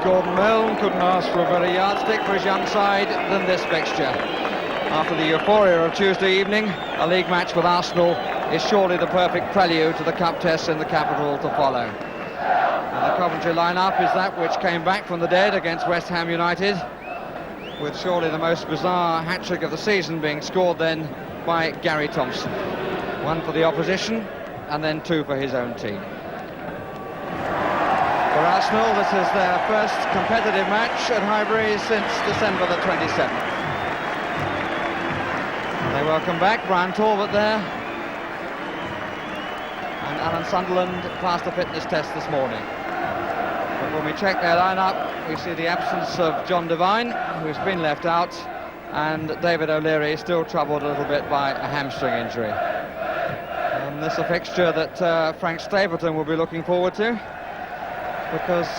Gordon Milne couldn't ask for a better yardstick for his young side than this fixture. After the euphoria of Tuesday evening, a league match with Arsenal is surely the perfect prelude to the cup test in the capital to follow. And the Coventry lineup is that which came back from the dead against West Ham United, with surely the most bizarre hat-trick of the season being scored then by Gary Thompson. One for the opposition and then two for his own team. For Arsenal, this is their first competitive match at Highbury since December the 27th. They welcome back Brian Talbot there, and Alan Sunderland passed the fitness test this morning. But when we check their lineup, we see the absence of John Devine, who's been left out, and David O'Leary still troubled a little bit by a hamstring injury. And this is a fixture that Frank Stapleton will be looking forward to, because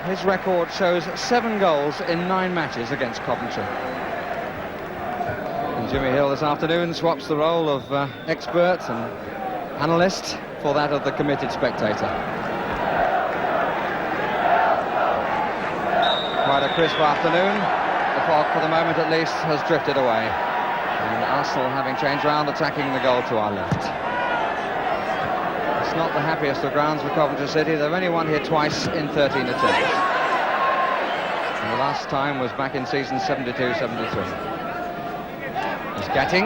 his record shows 7 goals in 9 matches against Coventry. And Jimmy Hill this afternoon swaps the role of expert and analyst for that of the committed spectator. Quite a crisp afternoon. The fog, for the moment at least, has drifted away. And Arsenal, having changed round, attacking the goal to our left. It's not the happiest of grounds for Coventry City. They've only won here twice in 13 attempts. And the last time was back in season 72-73. He's getting.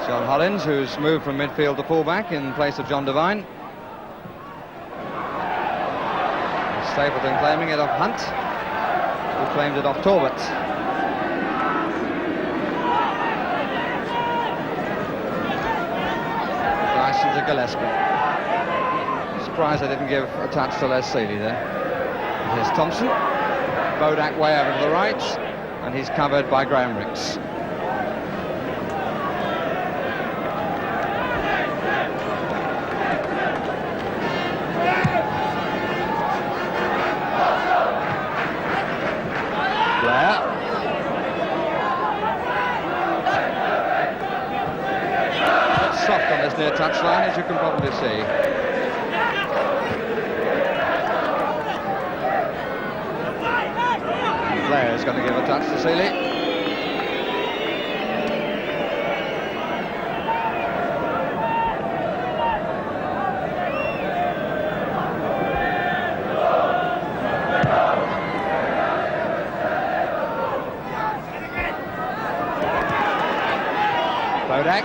John Hollins, who's moved from midfield to fullback in place of John Devine. Stapleton claiming it off Hunt, who claimed it off Talbot. Dyson to Gillespie. Surprised I didn't give a touch to Les Seeley there. Here's Thompson. Bodak way over to the right, and he's covered by Graham Ricks. Soft on this near touchline, as you can probably see. Blair is going to give a touch to Seeley. Bodak.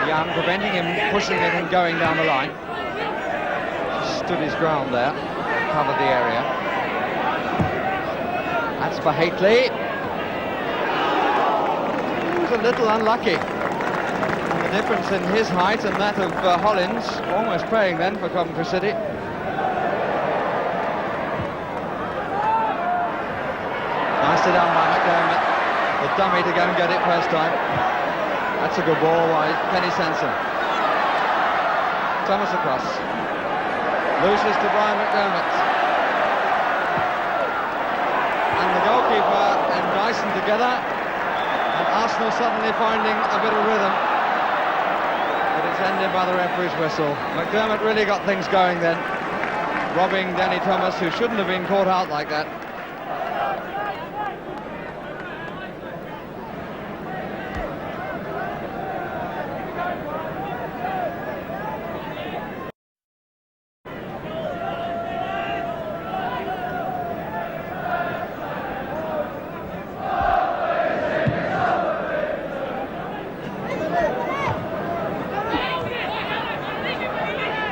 Young, preventing him pushing it and going down the line. Just stood his ground there, covered the area. That's for Haitley. He was a little unlucky. And the difference in his height and that of Hollins, almost praying then for Coventry City. Nicely done by McDermott. The dummy to go and get it first time. That's a good ball by Kenny Sansom. Thomas across. Loses to Brian McDermott. And the goalkeeper and Dyson together. And Arsenal suddenly finding a bit of rhythm. But it's ended by the referee's whistle. McDermott really got things going then, robbing Danny Thomas, who shouldn't have been caught out like that.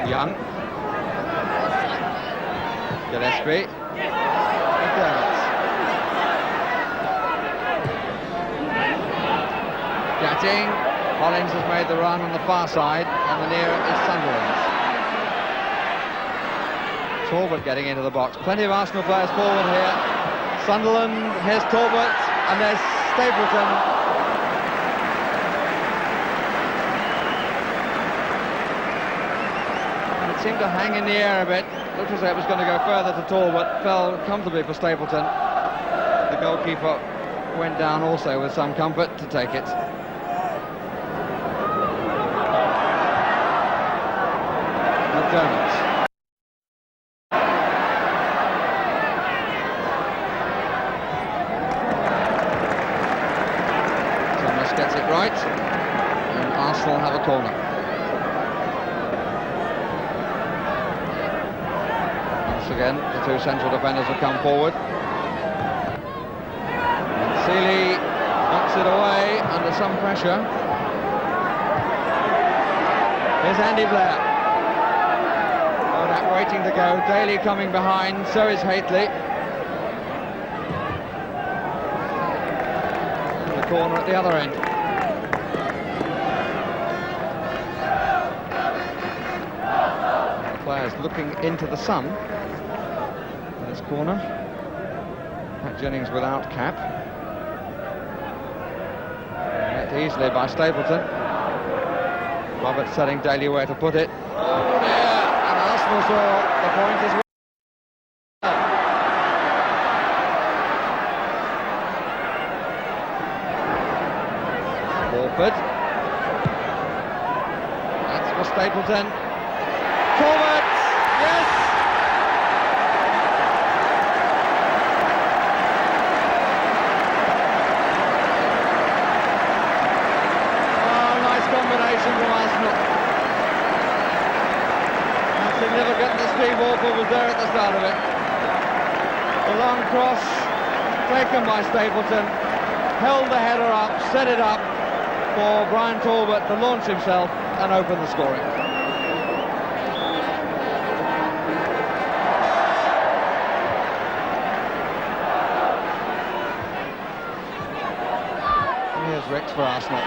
Young. Gillespie. McDermott. Gatting. Hollins has made the run on the far side, and the near is Sunderland. Talbot getting into the box. Plenty of Arsenal players forward here. Sunderland, here's Talbot, and there's Stapleton. Seemed to hang in the air a bit. Looked as though it was going to go further to Talbot. Fell comfortably for Stapleton. The goalkeeper went down also with some comfort to take it. McDermott. corner. Once again, the two central defenders have come forward. And Seeley knocks it away under some pressure. Here's Andy Blair. Bodak waiting to go. Daly coming behind, so is Haitley. The corner at the other end. The players looking into the sun. This corner. Pat Jennings without cap. Met easily by Stapleton. Roberts telling Daly where to put it. Oh dear! And Arsenal saw the point as well. Walford. That's for Stapleton. Forward! Yes! Combination from Arsenal. And significant that Steve Walford was there at the start of it. The long cross taken by Stapleton, held the header up, set it up for Brian Talbot to launch himself and open the scoring. And here's Ricks for Arsenal.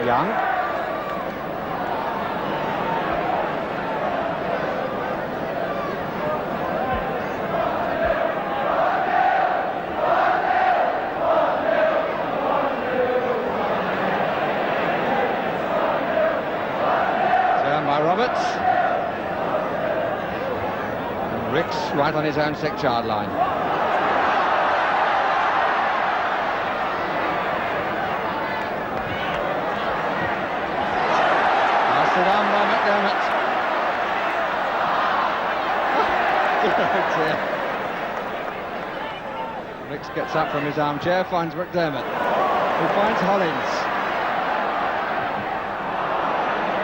Young. Turned by Roberts. And Ricks right on his own 6-yard line. Ricks gets up from his armchair, finds McDermott, who finds Hollins,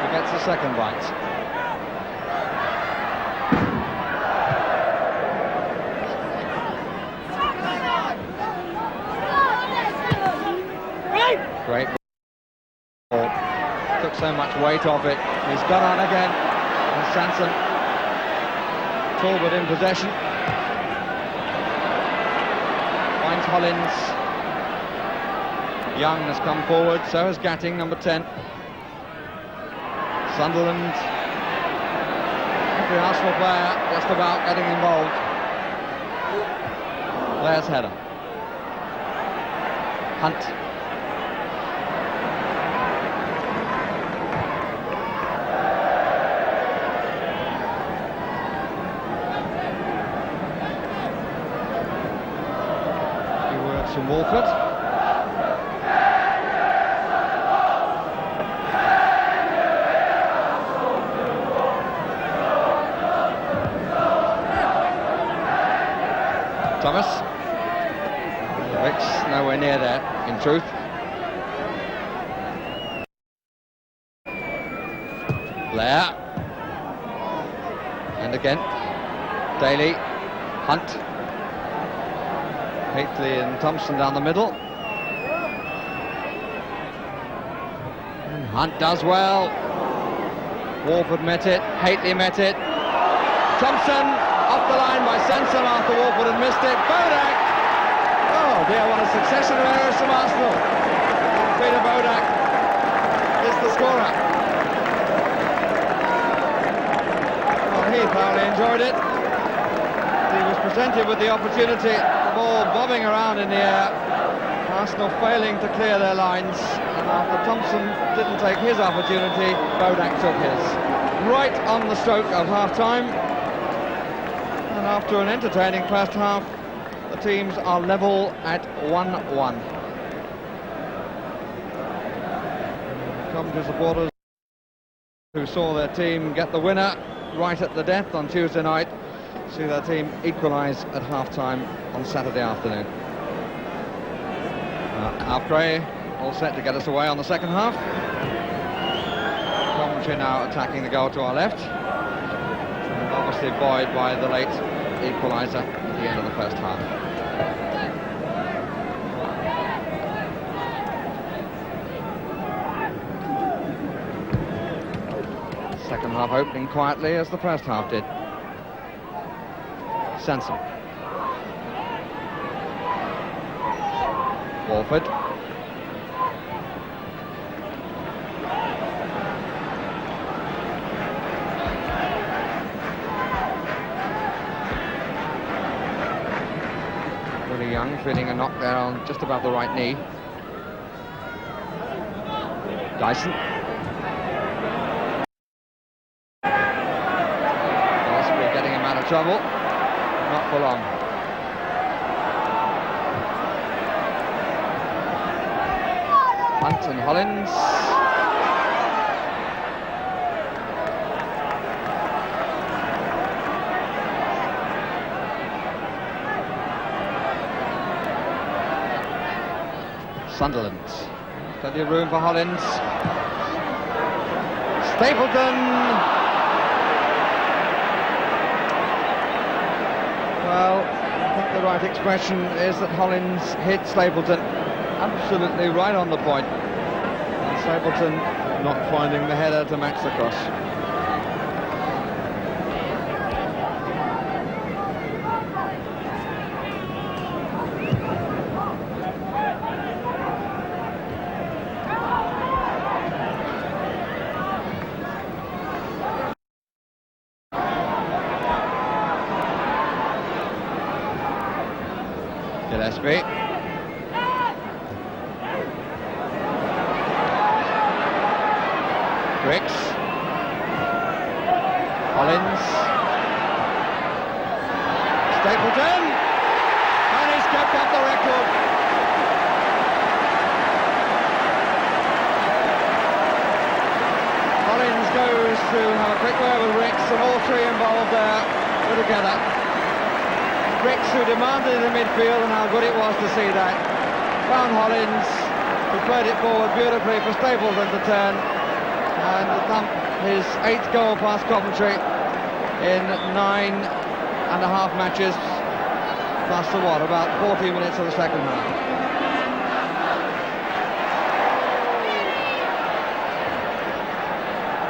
who gets the second bite. Great ball. Took so much weight off it. He's gone on again. And Sanson. Talbot in possession. Finds Hollins. Young has come forward, so has Gatting, number 10. Sunderland. Every Arsenal player just about getting involved. Blair's header. Hunt. From Walford. Thomas. Ricks nowhere near there, in truth. Blair. And again. Daly. Hunt. Haitley and Thompson down the middle. And Hunt does well. Walford met it. Haitley met it. Thompson off the line by Sanson after Walford had missed it. Bodak! Oh dear, what a succession of errors from Arsenal. Peter Bodak is the scorer. Well, he thoroughly enjoyed it. He was presented with the opportunity. Ball bobbing around in the air, Arsenal failing to clear their lines, and after Thompson didn't take his opportunity, Bodak took his. Right on the stroke of half-time, and after an entertaining first half, the teams are level at 1-1. Coventry supporters who saw their team get the winner right at the death on Tuesday night see their team equalise at half-time on Saturday afternoon. Gray all set to get us away on the second half. Coventry now attacking the goal to our left. And obviously buoyed by the late equaliser at the end of the first half. Second half opening quietly as the first half did. Sansom. Walford. Willie Young feeling a knock there on just above the right knee. Dyson. Osprey getting him out of trouble. Not for long. Hunt and Hollins. Sunderland. Plenty of room for Hollins. Stapleton. Well, I think the right expression is that Hollins hit Stapleton absolutely right on the point. And Stapleton not finding the header to match the cross. Gillespie. Bricks. Hollins. Stapleton. And he's kept up the record. Hollins goes to have a quick word with Bricks, and all three involved there were together. Bricks, who demanded in the midfield, and how good it was to see that, found Hollins, who played it forward beautifully for Stapleton to turn and thump his 8th goal past Coventry in 9.5 matches, plus the what, about 40 minutes of the second half.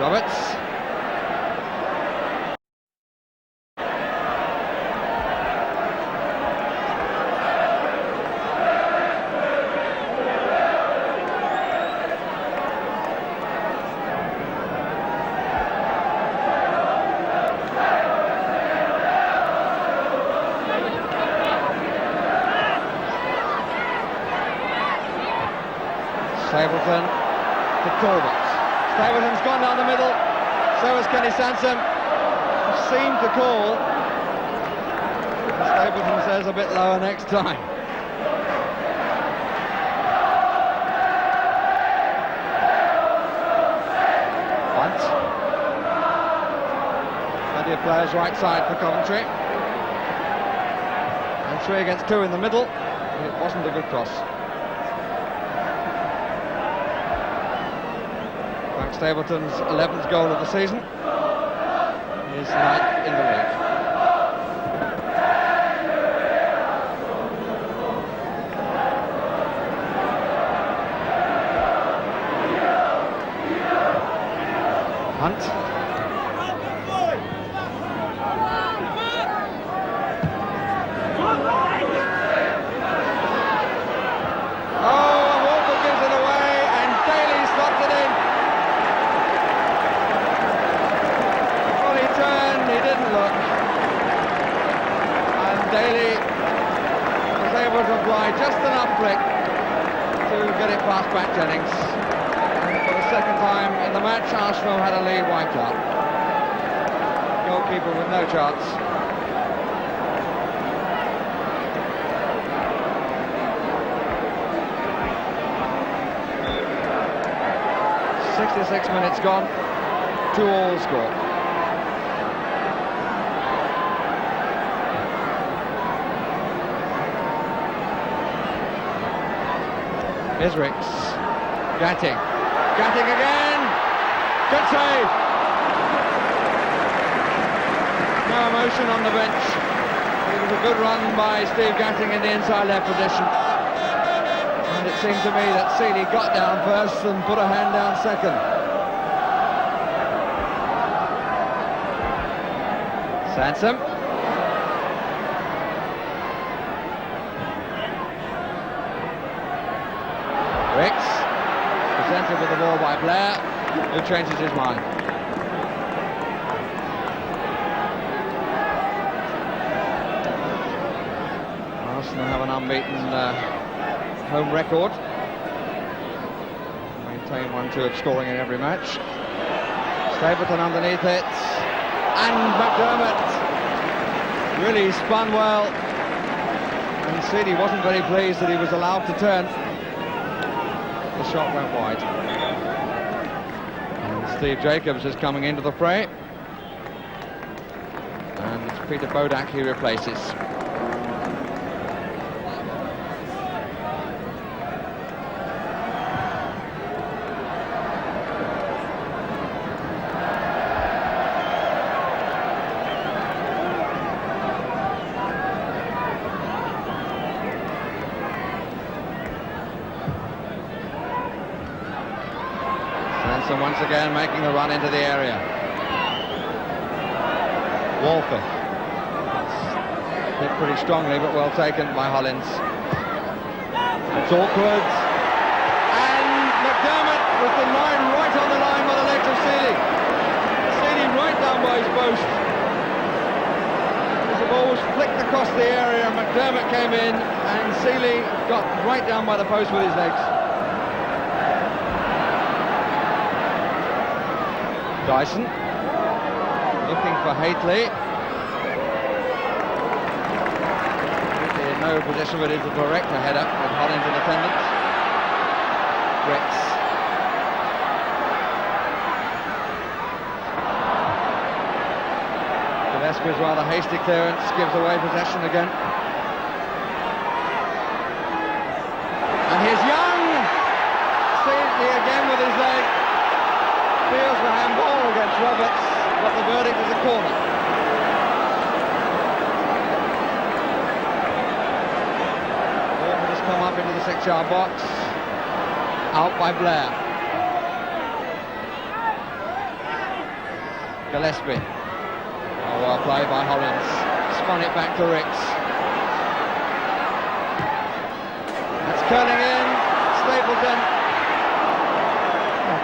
Roberts. Stapleton to Talbot. Stapleton's gone down the middle, so has Kenny Sansom. Seemed to call. Stapleton says a bit lower next time. Hunt. Plenty of players right side for Coventry. And 3 against 2 in the middle. It wasn't a good cross. Stapleton's 11th goal of the season, his 9th in the league. Hunt. Just enough flick to get it past Pat Jennings. And for the second time in the match, Arsenal had a lead wiped out. Goalkeeper with no chance. "66 minutes gone, 2-2 score. Here's Ricks. Gatting again. Good save. No emotion on the bench. It was a good run by Steve Gatting in the inside left position. And it seemed to me that Seeley got down first and put a hand down second. Sansom. Ricks, presented with the ball by Blair, who changes his mind. Arsenal have an unbeaten home record. Maintain 1-2 of scoring in every match. Stapleton underneath it. And McDermott really spun well. And Seeley wasn't very pleased that he was allowed to turn. The shot went wide. And Steve Jacobs is coming into the fray. And it's Peter Bodak he replaces. Sansom once again making a run into the area. Walker. Hit pretty strongly, but well taken by Hollins. It's awkward. And McDermott with the line right on the line by the legs of Seeley. Seeley right down by his post. As the ball was flicked across the area, McDermott came in and Seeley got right down by the post with his legs. Dyson looking for Haitley. In no position ready to direct a header with Hollins in attendance. Ricks. Gillespie's rather hasty clearance gives away possession again. And here's Young. Seeley again with his leg. Feels the handball against Roberts, but the verdict is a corner. Walker has come up into the 6-yard box. Out by Blair. Gillespie. Oh, well played by Hollins. Spun it back to Ricks. That's curling in. Stapleton.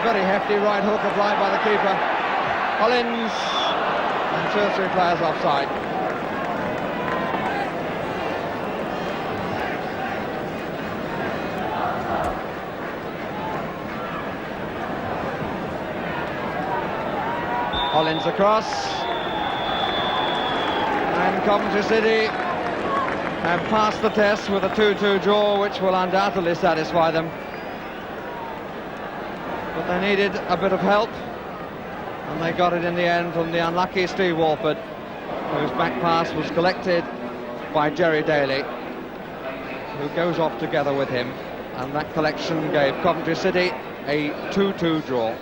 Very hefty right hook applied by the keeper. Hollins and 2 or 3 players offside. Hollins across. And Coventry City have passed the test with a 2-2 draw, which will undoubtedly satisfy them. But they needed a bit of help, and they got it in the end from the unlucky Steve Walford, whose back pass was collected by Jerry Daly, who goes off together with him, and that collection gave Coventry City a 2-2 draw.